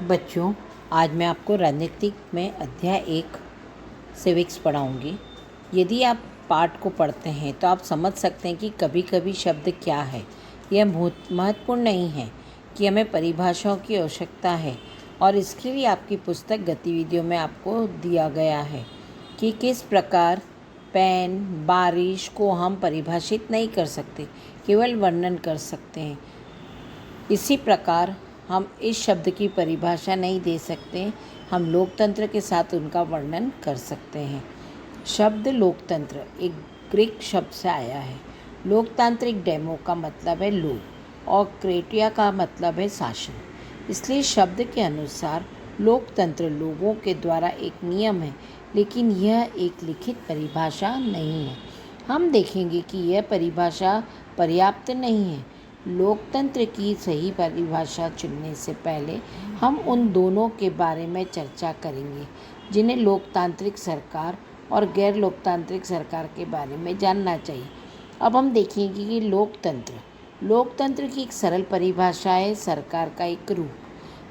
बच्चों, आज मैं आपको राजनीतिक में अध्याय 1 सिविक्स पढ़ाऊँगी। यदि आप पाठ को पढ़ते हैं तो आप समझ सकते हैं कि कभी-कभी शब्द क्या है। यह बहुत महत्वपूर्ण नहीं है कि हमें परिभाषाओं की आवश्यकता है, और इसके लिए आपकी पुस्तक गतिविधियों में आपको दिया गया है कि किस प्रकार पेन, बारिश को हम परिभाषित नहीं कर सकते, केवल वर्णन कर सकते हैं। इसी प्रकार हम इस शब्द की परिभाषा नहीं दे सकते, हम लोकतंत्र के साथ उनका वर्णन कर सकते हैं। शब्द लोकतंत्र एक ग्रीक शब्द से आया है। लोकतांत्रिक डेमो का मतलब है लोग और क्रेटिया का मतलब है शासन। इसलिए शब्द के अनुसार लोकतंत्र लोगों के द्वारा एक नियम है, लेकिन यह एक लिखित परिभाषा नहीं है। हम देखेंगे कि यह परिभाषा पर्याप्त नहीं है। लोकतंत्र की सही परिभाषा चुनने से पहले हम उन दोनों के बारे में चर्चा करेंगे जिन्हें लोकतांत्रिक सरकार और गैर लोकतांत्रिक सरकार के बारे में जानना चाहिए। अब हम देखेंगे कि लोकतंत्र की एक सरल परिभाषा है सरकार का एक रूप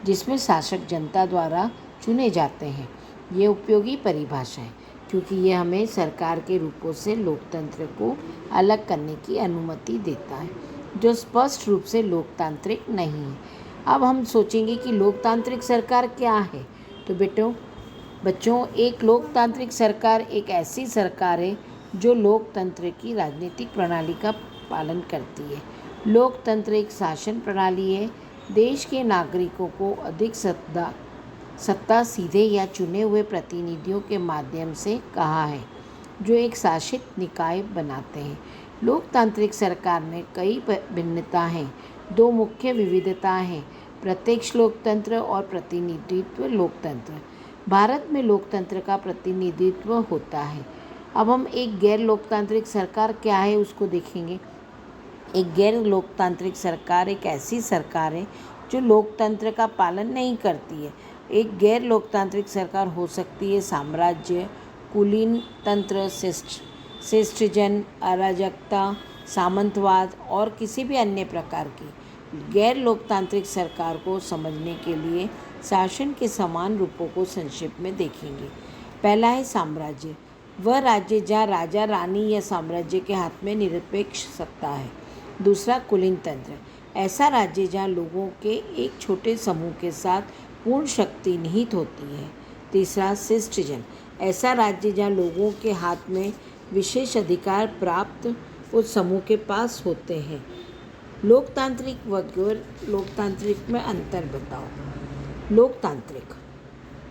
जिसमें शासक जनता द्वारा चुने जाते हैं। ये उपयोगी परिभाषा है क्योंकि यह हमें सरकार के रूपों से लोकतंत्र को अलग करने की अनुमति देता है, जो स्पष्ट रूप से लोकतांत्रिक नहीं है। अब हम सोचेंगे कि लोकतांत्रिक सरकार क्या है। तो बच्चों, एक लोकतांत्रिक सरकार एक ऐसी सरकार है जो लोकतंत्र की राजनीतिक प्रणाली का पालन करती है। लोकतंत्र एक शासन प्रणाली है। देश के नागरिकों को अधिक सत्ता सीधे या चुने हुए प्रतिनिधियों के माध्यम से कहा है, जो एक शासित निकाय बनाते हैं। लोकतांत्रिक सरकार में कई भिन्नता हैं। दो मुख्य विविधताएं हैं, प्रत्यक्ष लोकतंत्र और प्रतिनिधित्व लोकतंत्र। भारत में लोकतंत्र का प्रतिनिधित्व होता है। अब हम एक गैर लोकतांत्रिक सरकार क्या है उसको देखेंगे। एक गैर लोकतांत्रिक सरकार एक ऐसी सरकार है जो लोकतंत्र का पालन नहीं करती है। एक गैर लोकतांत्रिक सरकार हो सकती है साम्राज्य, कुलीन तंत्र, शिष्टजन, अराजकता, सामंतवाद और किसी भी अन्य प्रकार की। गैर लोकतांत्रिक सरकार को समझने के लिए शासन के समान रूपों को संक्षेप में देखेंगे। पहला है साम्राज्य। वह राज्य जहाँ राजा, रानी या साम्राज्य के हाथ में निरपेक्ष सत्ता है। दूसरा कुलीन तंत्र, ऐसा राज्य जहाँ लोगों के एक छोटे समूह के साथ पूर्ण शक्ति निहित होती है। तीसरा शिष्टजन, ऐसा राज्य जहाँ लोगों के हाथ में विशेष अधिकार प्राप्त उस समूह के पास होते हैं। लोकतांत्रिक व गैर लोकतांत्रिक में अंतर बताओ। लोकतांत्रिक,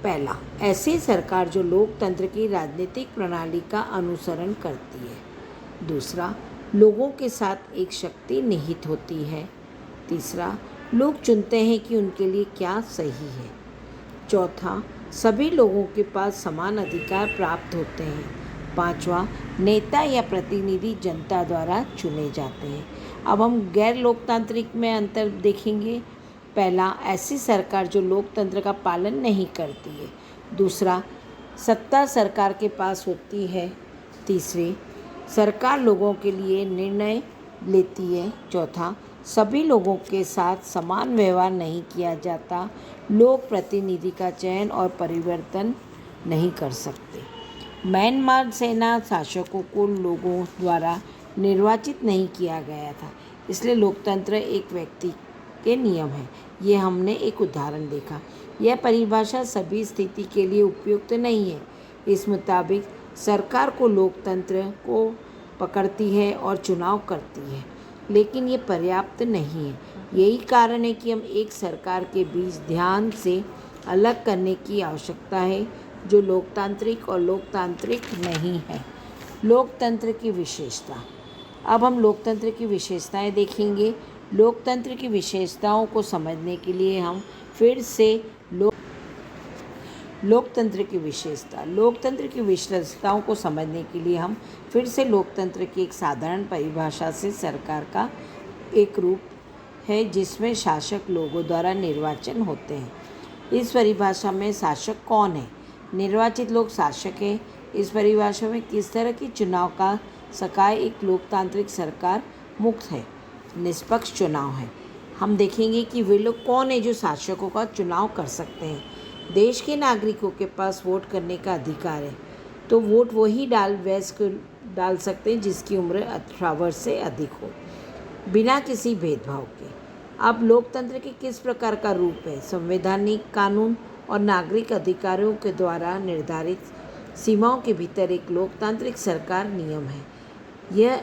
पहला, ऐसी सरकार जो लोकतंत्र की राजनीतिक प्रणाली का अनुसरण करती है। दूसरा, लोगों के साथ एक शक्ति निहित होती है। तीसरा, लोग चुनते हैं कि उनके लिए क्या सही है। चौथा, सभी लोगों के पास समान अधिकार प्राप्त होते हैं। पांचवा, नेता या प्रतिनिधि जनता द्वारा चुने जाते हैं। अब हम गैर लोकतांत्रिक में अंतर देखेंगे। पहला, ऐसी सरकार जो लोकतंत्र का पालन नहीं करती है। दूसरा, सत्ता सरकार के पास होती है। तीसरी, सरकार लोगों के लिए निर्णय लेती है। चौथा, सभी लोगों के साथ समान व्यवहार नहीं किया जाता। लोग प्रतिनिधि का चयन और परिवर्तन नहीं कर सकते। म्यांमार सेना शासकों को लोगों द्वारा निर्वाचित नहीं किया गया था, इसलिए लोकतंत्र एक व्यक्ति के नियम है। ये हमने एक उदाहरण देखा। यह परिभाषा सभी स्थिति के लिए उपयुक्त नहीं है। इस मुताबिक सरकार को लोकतंत्र को पकड़ती है और चुनाव करती है, लेकिन ये पर्याप्त नहीं है। यही कारण है कि हम एक सरकार के बीच ध्यान से अलग करने की आवश्यकता है जो लोकतांत्रिक और लोकतांत्रिक नहीं है। लोकतंत्र की विशेषता। अब हम लोकतंत्र की विशेषताएं देखेंगे। लोकतंत्र की विशेषताओं को समझने के लिए हम फिर से लोकतंत्र की विशेषताओं को समझने के लिए हम फिर से लोकतंत्र की एक साधारण परिभाषा से सरकार का एक रूप है जिसमें शासक लोगों द्वारा निर्वाचन होते हैं। इस परिभाषा में शासक कौन है? निर्वाचित लोग शासक हैं। इस परिभाषा में किस तरह की चुनाव का सकाय एक लोकतांत्रिक सरकार मुक्त है, निष्पक्ष चुनाव है। हम देखेंगे कि वे लोग कौन है जो शासकों का चुनाव कर सकते हैं। देश के नागरिकों के पास वोट करने का अधिकार है, तो वोट वही वयस्क डाल सकते हैं जिसकी उम्र 18 वर्ष से अधिक हो, बिना किसी भेदभाव के। अब लोकतंत्र के किस प्रकार का रूप है? संवैधानिक कानून और नागरिक अधिकारों के द्वारा निर्धारित सीमाओं के भीतर एक लोकतांत्रिक सरकार नियम है। यह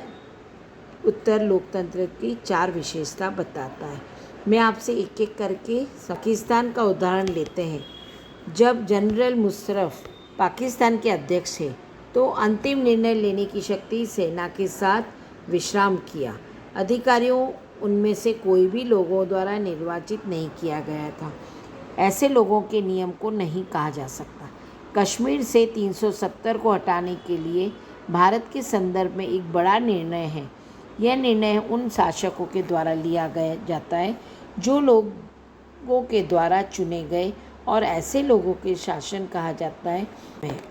उत्तर लोकतंत्र की 4 विशेषता बताता है। मैं आपसे एक एक करके पाकिस्तान का उदाहरण लेते हैं। जब जनरल मुशर्रफ पाकिस्तान के अध्यक्ष थे तो अंतिम निर्णय लेने की शक्ति सेना के साथ विश्राम किया। अधिकारियों उनमें से कोई भी लोगों द्वारा निर्वाचित नहीं किया गया था। ऐसे लोगों के नियम को नहीं कहा जा सकता। कश्मीर से 370 को हटाने के लिए भारत के संदर्भ में एक बड़ा निर्णय है। यह निर्णय उन शासकों के द्वारा लिया गया जाता है जो लोगों के द्वारा चुने गए, और ऐसे लोगों के शासन कहा जाता है।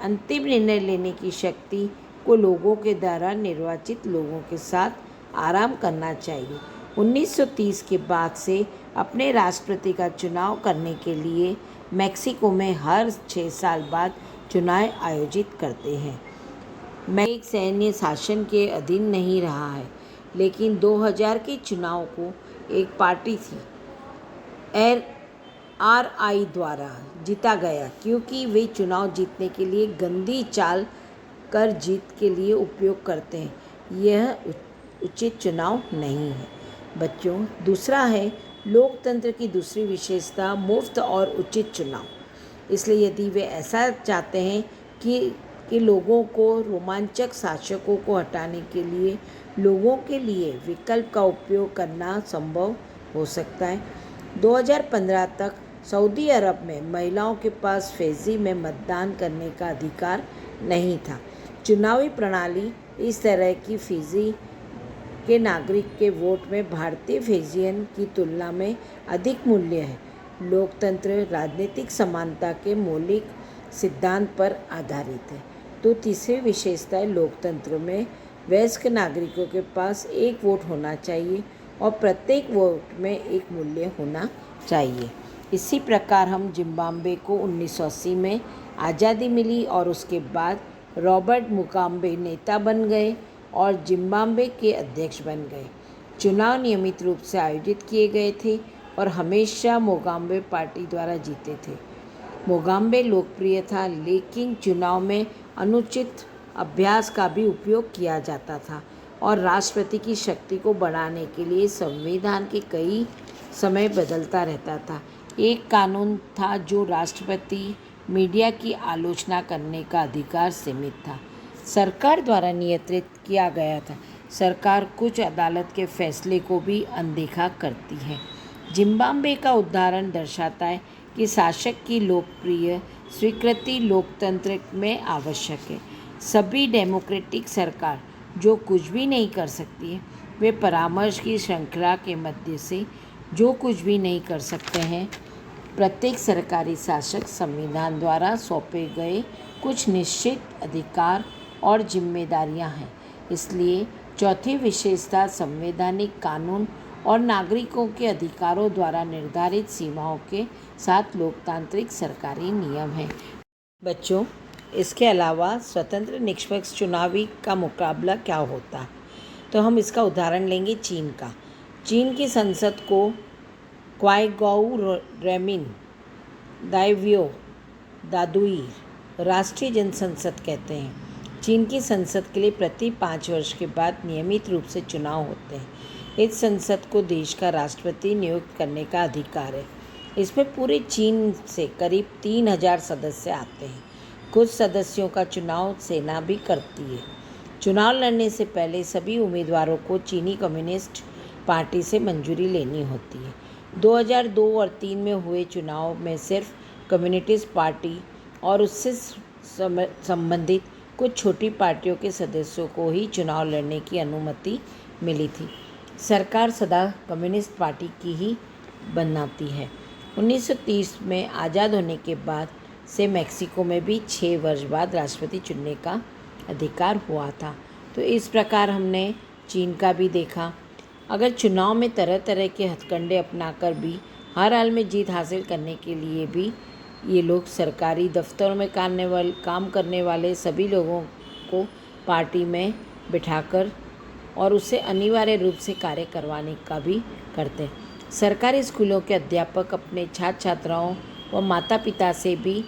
अंतिम निर्णय लेने की शक्ति को लोगों के द्वारा निर्वाचित लोगों के साथ आराम करना चाहिए। 1930 के बाद से अपने राष्ट्रपति का चुनाव करने के लिए मेक्सिको में हर 6 साल बाद चुनाव आयोजित करते हैं। मैं एक सैन्य शासन के अधीन नहीं रहा है, लेकिन 2000 के चुनाव को एक पार्टी थी RI द्वारा जीता गया, क्योंकि वे चुनाव जीतने के लिए गंदी चाल कर जीत के लिए उपयोग करते हैं। यह उचित चुनाव नहीं है। बच्चों, दूसरा है लोकतंत्र की दूसरी विशेषता मुफ्त और उचित चुनाव। इसलिए यदि वे ऐसा चाहते हैं कि लोगों को रोमांचक शासकों को हटाने के लिए लोगों के लिए विकल्प का उपयोग करना संभव हो सकता है। 2015 तक सऊदी अरब में महिलाओं के पास फैज़ी में मतदान करने का अधिकार नहीं था। चुनावी प्रणाली इस तरह की फैज़ी के नागरिक के वोट में भारतीय फैजियन की तुलना में अधिक मूल्य है। लोकतंत्र राजनीतिक समानता के मौलिक सिद्धांत पर आधारित है। तो तीसरी विशेषता है लोकतंत्र में वयस्क नागरिकों के पास एक वोट होना चाहिए और प्रत्येक वोट में एक मूल्य होना चाहिए। इसी प्रकार हम जिम्बाब्वे को 1980 में आज़ादी मिली और उसके बाद रॉबर्ट मुगाबे नेता बन गए और जिम्बाब्वे के अध्यक्ष बन गए। चुनाव नियमित रूप से आयोजित किए गए थे और हमेशा मुगाबे पार्टी द्वारा जीते थे। मुगाबे लोकप्रिय था, लेकिन चुनाव में अनुचित अभ्यास का भी उपयोग किया जाता था और राष्ट्रपति की शक्ति को बढ़ाने के लिए संविधान के कई समय बदलता रहता था। एक कानून था जो राष्ट्रपति मीडिया की आलोचना करने का अधिकार सीमित था। सरकार द्वारा नियंत्रित किया गया था। सरकार कुछ अदालत के फैसले को भी अनदेखा करती है। जिम्बाब्वे का उदाहरण दर्शाता है कि शासक की लोकप्रिय स्वीकृति लोकतंत्र में आवश्यक है। सभी डेमोक्रेटिक सरकार जो कुछ भी नहीं कर सकती है, वे परामर्श की श्रृंखला के मध्य से जो कुछ भी नहीं कर सकते हैं। प्रत्येक सरकारी शासक संविधान द्वारा सौंपे गए कुछ निश्चित अधिकार और जिम्मेदारियां हैं। इसलिए चौथी विशेषता संवैधानिक कानून और नागरिकों के अधिकारों द्वारा निर्धारित सीमाओं के साथ लोकतांत्रिक सरकारी नियम है। बच्चों, इसके अलावा स्वतंत्र निष्पक्ष चुनावी का मुकाबला क्या होता है, तो हम इसका उदाहरण लेंगे चीन का। चीन की संसद को क्वाइगॉउ रेमिन दाइव्यो दादुई राष्ट्रीय जनसंसद कहते हैं। चीन की संसद के लिए प्रति 5 वर्ष के बाद नियमित रूप से चुनाव होते हैं। इस संसद को देश का राष्ट्रपति नियुक्त करने का अधिकार है। इसमें पूरे चीन से करीब 3000 सदस्य आते हैं। कुछ सदस्यों का चुनाव सेना भी करती है। चुनाव लड़ने से पहले सभी उम्मीदवारों को चीनी कम्युनिस्ट पार्टी से मंजूरी लेनी होती है। 2002 और 2003 में हुए चुनाव में सिर्फ कम्युनिस्ट पार्टी और उससे संबंधित कुछ छोटी पार्टियों के सदस्यों को ही चुनाव लड़ने की अनुमति मिली थी। सरकार सदा कम्युनिस्ट पार्टी की ही बनाती है। 1930 में आज़ाद होने के बाद से मेक्सिको में भी 6 वर्ष बाद राष्ट्रपति चुनने का अधिकार हुआ था। तो इस प्रकार हमने चीन का भी देखा। अगर चुनाव में तरह तरह के हथकंडे अपनाकर भी हर हाल में जीत हासिल करने के लिए भी ये लोग सरकारी दफ्तरों में काम करने वाले सभी लोगों को पार्टी में बिठाकर और उससे अनिवार्य रूप से कार्य करवाने का भी करते हैं। सरकारी स्कूलों के अध्यापक अपने छात्र छात्राओं व माता पिता से भी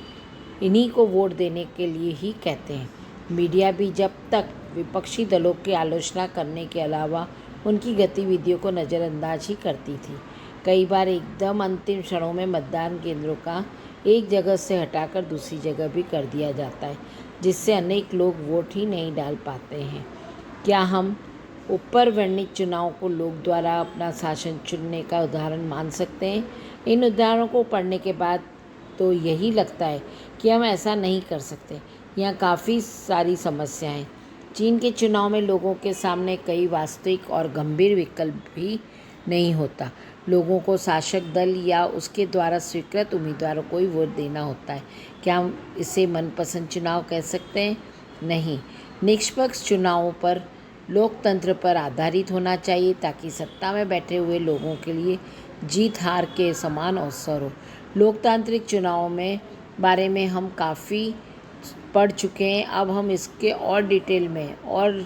इन्हीं को वोट देने के लिए ही कहते हैं। मीडिया भी जब तक विपक्षी दलों की आलोचना करने के अलावा उनकी गतिविधियों को नज़रअंदाज ही करती थी। कई बार एकदम अंतिम क्षणों में मतदान केंद्रों का एक जगह से हटाकर दूसरी जगह भी कर दिया जाता है, जिससे अनेक लोग वोट ही नहीं डाल पाते हैं। क्या हम ऊपर वर्णित चुनाव को लोग द्वारा अपना शासन चुनने का उदाहरण मान सकते हैं? इन उदाहरणों को पढ़ने के बाद तो यही लगता है कि हम ऐसा नहीं कर सकते। यहाँ काफ़ी सारी समस्याएं हैं। चीन के चुनाव में लोगों के सामने कई वास्तविक और गंभीर विकल्प भी नहीं होता। लोगों को शासक दल या उसके द्वारा स्वीकृत उम्मीदवारों को ही वोट देना होता है। क्या हम इसे मनपसंद चुनाव कह सकते हैं? नहीं। निष्पक्ष चुनावों पर लोकतंत्र पर आधारित होना चाहिए ताकि सत्ता में बैठे हुए लोगों के लिए जीत हार के समान अवसर हो। लोकतांत्रिक चुनावों में बारे में हम काफ़ी पढ़ चुके हैं। अब हम इसके और डिटेल में और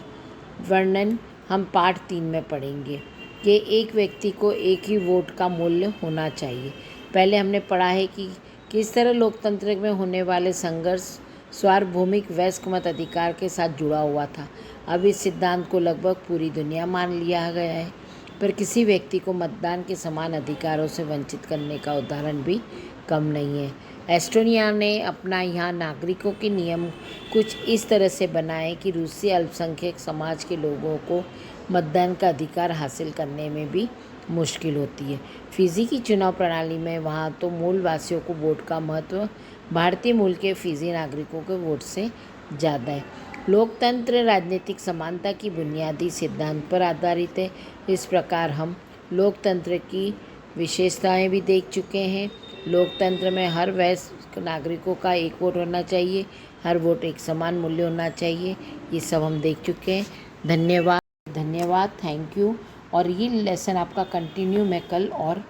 वर्णन हम पार्ट 3 में पढ़ेंगे कि एक व्यक्ति को एक ही वोट का मूल्य होना चाहिए। पहले हमने पढ़ा है कि किस तरह लोकतंत्र में होने वाले संघर्ष सार्वभौमिक वयस्क मत अधिकार के साथ जुड़ा हुआ था। अब इस सिद्धांत को लगभग पूरी दुनिया मान लिया गया है, पर किसी व्यक्ति को मतदान के समान अधिकारों से वंचित करने का उदाहरण भी कम नहीं है। एस्टोनिया ने अपना यहाँ नागरिकों के नियम कुछ इस तरह से बनाए कि रूसी अल्पसंख्यक समाज के लोगों को मतदान का अधिकार हासिल करने में भी मुश्किल होती है। फिजी की चुनाव प्रणाली में वहाँ तो मूल वासियों को वोट का महत्व भारतीय मूल के फिजी नागरिकों के वोट से ज़्यादा है। लोकतंत्र राजनीतिक समानता की बुनियादी सिद्धांत पर आधारित है। इस प्रकार हम लोकतंत्र की विशेषताएं भी देख चुके हैं। लोकतंत्र में हर वयस्क नागरिकों का एक वोट होना चाहिए, हर वोट एक समान मूल्य होना चाहिए। ये सब हम देख चुके हैं। धन्यवाद, थैंक यू। और ये लेसन आपका कंटिन्यू मैं कल और